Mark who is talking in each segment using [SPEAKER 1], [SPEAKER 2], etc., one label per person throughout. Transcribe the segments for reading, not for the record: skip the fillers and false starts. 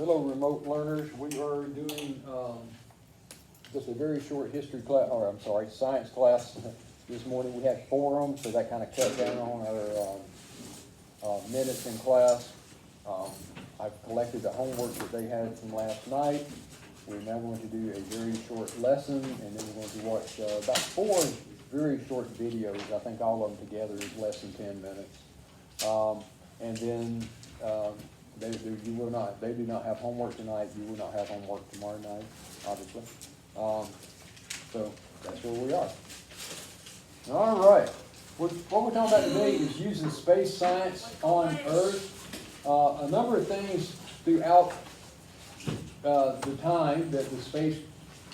[SPEAKER 1] Hello, remote learners. We are doing just a very short history class, or I'm sorry, science class this morning. We had 4 of them, so that kind of cut down on our minutes in class. I've collected the homework that they had from last night. We're now going to do a very short lesson, and then we're going to watch about 4 very short videos. I think all of them together is less than 10 minutes. And then they do not have homework tonight. You will not have homework tomorrow night, obviously. So that's where we are. All right. What we're talking about today is using space science on Earth. A number of things throughout the time that the space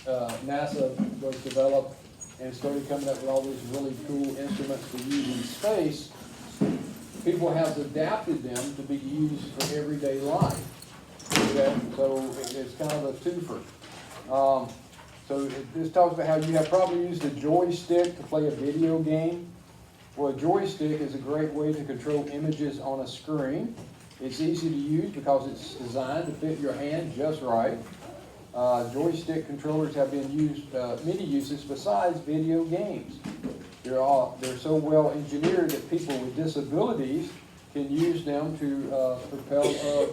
[SPEAKER 1] NASA was developed and started coming up with all these really cool instruments to use in space. People have adapted them to be used for everyday life. Okay? So it's kind of a twofer. This talks about how you have probably used a joystick to play a video game. Well, a joystick is a great way to control images on a screen. It's easy to use because it's designed to fit your hand just right. Joystick controllers have been used many uses besides video games. They're so well engineered that people with disabilities can use them to propel a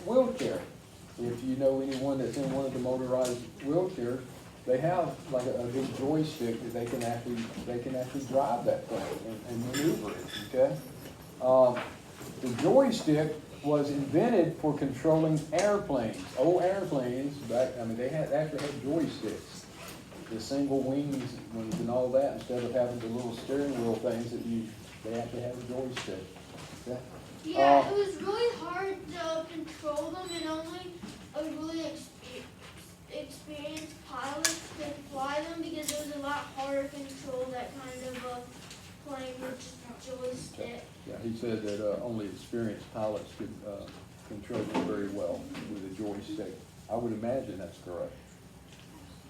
[SPEAKER 1] wheelchair. If you know anyone that's in one of the motorized wheelchairs, they have like a big joystick that they can actually drive that thing and maneuver it. Okay, the joystick was invented for controlling airplanes. Old airplanes back, they actually had joysticks. The single wings and all that, instead of having the little steering wheel things they actually have a joystick. Okay?
[SPEAKER 2] Yeah, it was really hard to control them, and only a really experienced pilots could fly them because it was a lot harder to control that kind of plane with just a joystick.
[SPEAKER 1] Yeah, he said that only experienced pilots could control them very well with a joystick. I would imagine that's correct.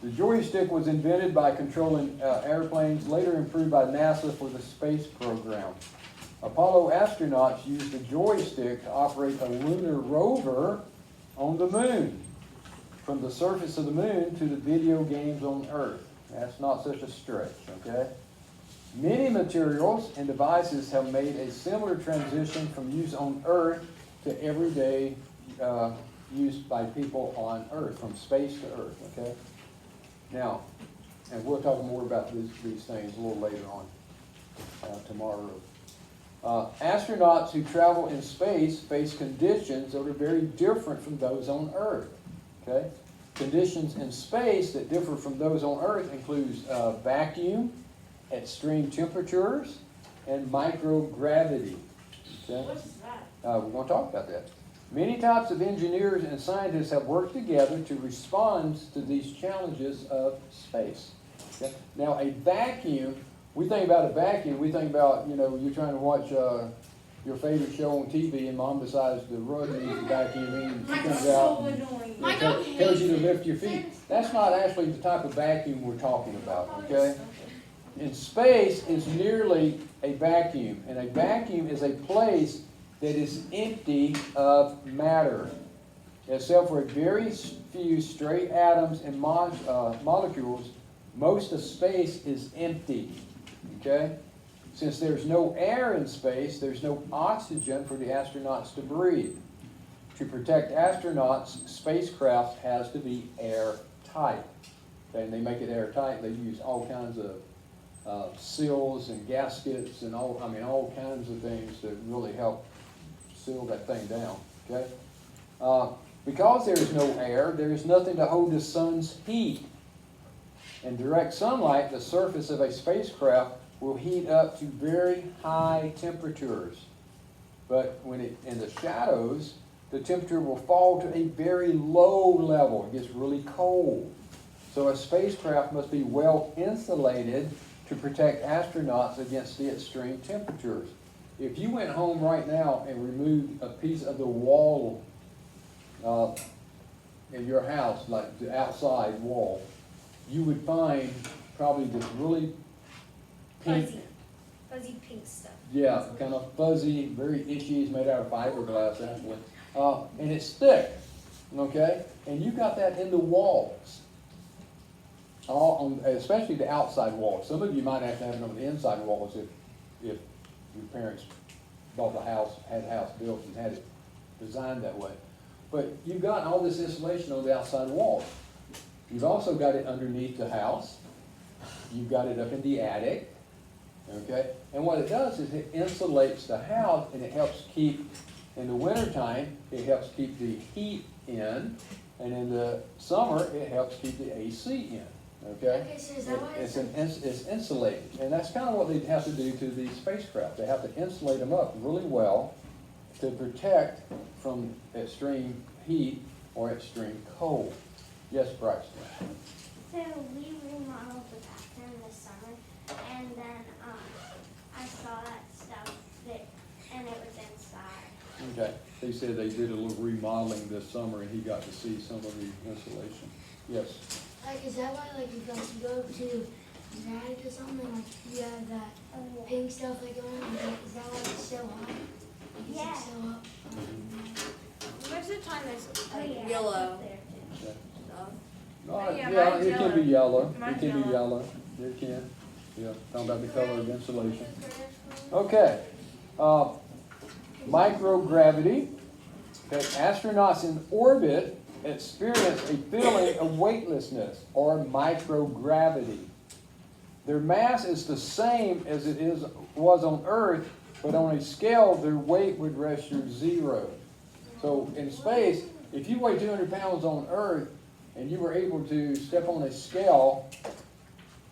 [SPEAKER 1] The joystick was invented by controlling airplanes, later improved by NASA for the space program. Apollo astronauts used the joystick to operate a lunar rover on the moon, from the surface of the moon to the video games on Earth. That's not such a stretch, okay? Many materials and devices have made a similar transition from use on Earth to everyday use by people on Earth, from space to Earth, okay? Now, and we'll talk more about these things a little later on tomorrow. Astronauts who travel in space face conditions that are very different from those on Earth. Okay? Conditions in space that differ from those on Earth includes vacuum, extreme temperatures, and microgravity. Okay?
[SPEAKER 2] What's that?
[SPEAKER 1] We're going to talk about that. Many types of engineers and scientists have worked together to respond to these challenges of space. Okay? Now, a vacuum, we think about a vacuum, we think about, you're trying to watch your favorite show on TV and mom decides the rug needs a vacuuming and she comes out and tells you to lift your feet. That's not actually the type of vacuum we're talking about, okay? In space, it's nearly a vacuum, and a vacuum is a place that is empty of matter, except for very few stray atoms and molecules. Most of space is empty. Okay? Since there's no air in space, there's no oxygen for the astronauts to breathe. To protect astronauts, spacecraft has to be airtight. Okay? And they make it airtight. They use all kinds of seals and gaskets and all kinds of things to really help seal that thing down. Okay? Because there is no air, there is nothing to hold the sun's heat. In direct sunlight, the surface of a spacecraft will heat up to very high temperatures. But when in the shadows, the temperature will fall to a very low level. It gets really cold. So a spacecraft must be well insulated to protect astronauts against the extreme temperatures. If you went home right now and removed a piece of the wall in your house, like the outside wall, you would find probably this really pink,
[SPEAKER 2] fuzzy pink stuff.
[SPEAKER 1] Yeah, kind of fuzzy, very itchy. It's made out of fiberglass, actually. And it's thick. okay? And you got that in the walls. All on, especially the outside walls. Some of you might have to have it on the inside walls if your parents bought the house, had the house built and had it designed that way. But you've got all this insulation on the outside walls. You've also got it underneath the house. You've got it up in the attic, okay? And what it does is it insulates the house, and it helps keep, in the wintertime, it helps keep the heat in, and in the summer, it helps keep the AC in, okay?
[SPEAKER 2] Okay, so is that why
[SPEAKER 1] It's insulated, and that's kind of what they have to do to these spacecraft. They have to insulate them up really well to protect from extreme heat or extreme cold. Yes, Braxton?
[SPEAKER 3] So we remodeled the bathroom this summer, and then I saw that stuff and it was inside.
[SPEAKER 1] Okay, they said they did a little remodeling this summer and he got to see some of the insulation. Yes,
[SPEAKER 2] Like, is that why, like, if you go to Zag or something, like, you have that pink stuff, like, going on? Is that why it's so hot? Like, is
[SPEAKER 3] Yeah.
[SPEAKER 2] it so hot?
[SPEAKER 4] Most of the time it's
[SPEAKER 3] Oh,
[SPEAKER 4] like
[SPEAKER 3] yeah,
[SPEAKER 4] yellow
[SPEAKER 3] up there too.
[SPEAKER 1] okay.
[SPEAKER 4] stuff.
[SPEAKER 1] No,
[SPEAKER 4] Yeah,
[SPEAKER 1] yeah,
[SPEAKER 4] mine's
[SPEAKER 1] it can be yellow, it
[SPEAKER 4] Mine's
[SPEAKER 1] can be yellow, it can, yeah, talking about the color of insulation. Okay, microgravity. Okay, astronauts in orbit experience a feeling of weightlessness or microgravity. Their mass is the same as was on Earth, but on a scale, their weight would register 0. So in space, if you weigh 200 pounds on Earth and you were able to step on a scale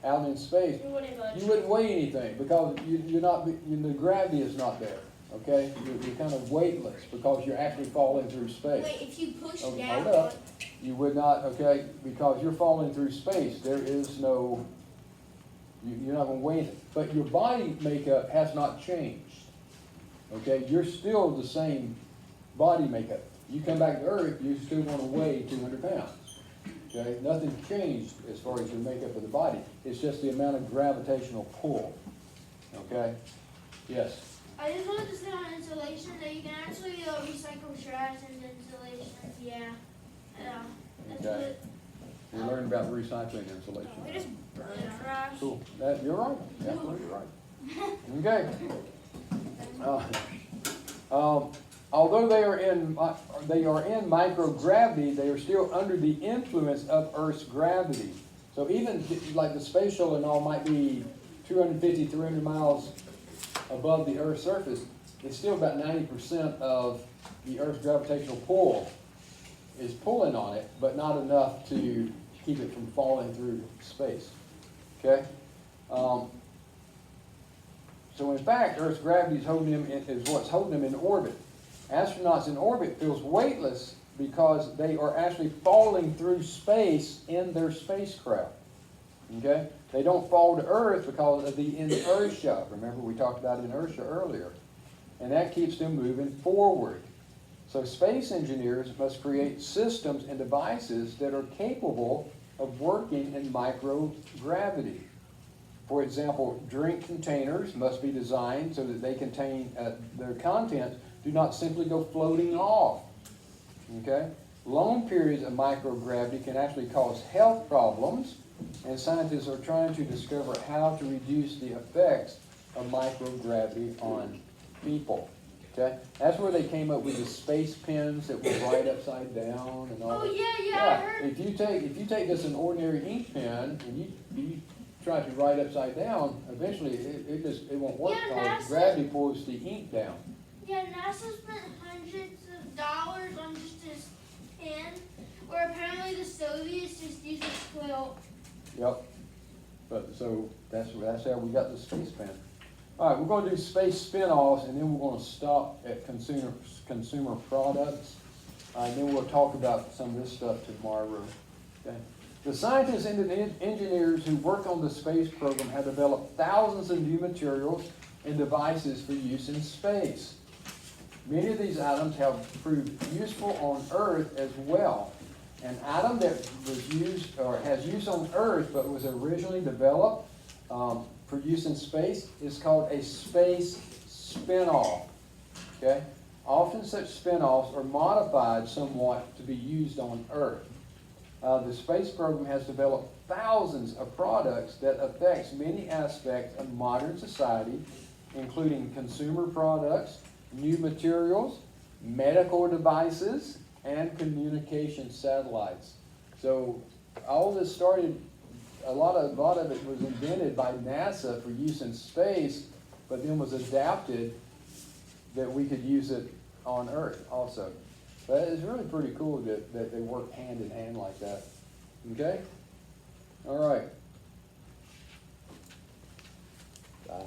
[SPEAKER 1] out in space,
[SPEAKER 2] You wouldn't budge.
[SPEAKER 1] you wouldn't weigh anything because the gravity is not there. Okay, you're kind of weightless because you're actually falling through space.
[SPEAKER 2] Wait, if you push
[SPEAKER 1] Oh,
[SPEAKER 2] down
[SPEAKER 1] hold up.
[SPEAKER 2] on,
[SPEAKER 1] You would not, okay, because you're falling through space. There is no, you're not going to weigh anything. But your body makeup has not changed. Okay, you're still the same body makeup. You come back to Earth, you still want to weigh 200 pounds. Okay, nothing changed as far as your makeup of the body. It's just the amount of gravitational pull. Okay, yes.
[SPEAKER 2] I just wanted to say on insulation that you can actually recycle trash into insulation. Yeah. That's
[SPEAKER 1] Okay.
[SPEAKER 2] what.
[SPEAKER 1] We learned about recycling insulation.
[SPEAKER 4] We just burn trash.
[SPEAKER 1] Cool. You're right. Absolutely right. Okay. Although they are in microgravity, they are still under the influence of Earth's gravity. So even like the space shuttle and all might be 250, 300 miles above the Earth's surface, it's still about 90% of the Earth's gravitational pull is pulling on it, but not enough to keep it from falling through space. Okay? So in fact, Earth's gravity is what's holding them in orbit. Astronauts in orbit feels weightless because they are actually falling through space in their spacecraft. Okay? They don't fall to Earth because of the inertia. Remember, we talked about inertia earlier. And that keeps them moving forward. So space engineers must create systems and devices that are capable of working in microgravity. For example, drink containers must be designed so that they contain their contents do not simply go floating off. Okay? Long periods of microgravity can actually cause health problems, and scientists are trying to discover how to reduce the effects of microgravity on people. Okay? That's where they came up with the space pens that would write upside down and all
[SPEAKER 2] Oh
[SPEAKER 1] that.
[SPEAKER 2] yeah, I heard.
[SPEAKER 1] If you take just an ordinary ink pen and you try to write upside down, eventually it won't work
[SPEAKER 2] Yeah,
[SPEAKER 1] because
[SPEAKER 2] NASA-
[SPEAKER 1] gravity pulls the ink down.
[SPEAKER 2] Yeah, NASA spent hundreds of dollars on just this pen, where apparently the Soviets just used a quilt.
[SPEAKER 1] Yep. But so that's how we got the space pen. All right, we're going to do space spin-offs, and then we're going to stop at consumer products. And then we'll talk about some of this stuff tomorrow. Okay. The scientists and engineers who work on the space program have developed thousands of new materials and devices for use in space. Many of these items have proved useful on Earth as well. An item that was used or has use on Earth but was originally developed for use in space is called a space spin-off. Okay? Often such spin-offs are modified somewhat to be used on Earth. The space program has developed thousands of products that affects many aspects of modern society, including consumer products, new materials, medical devices, and communication satellites. So all this started, a lot of it was invented by NASA for use in space, but then was adapted that we could use it on Earth also. But it's really pretty cool that they work hand in hand like that. Okay? All right. Bye.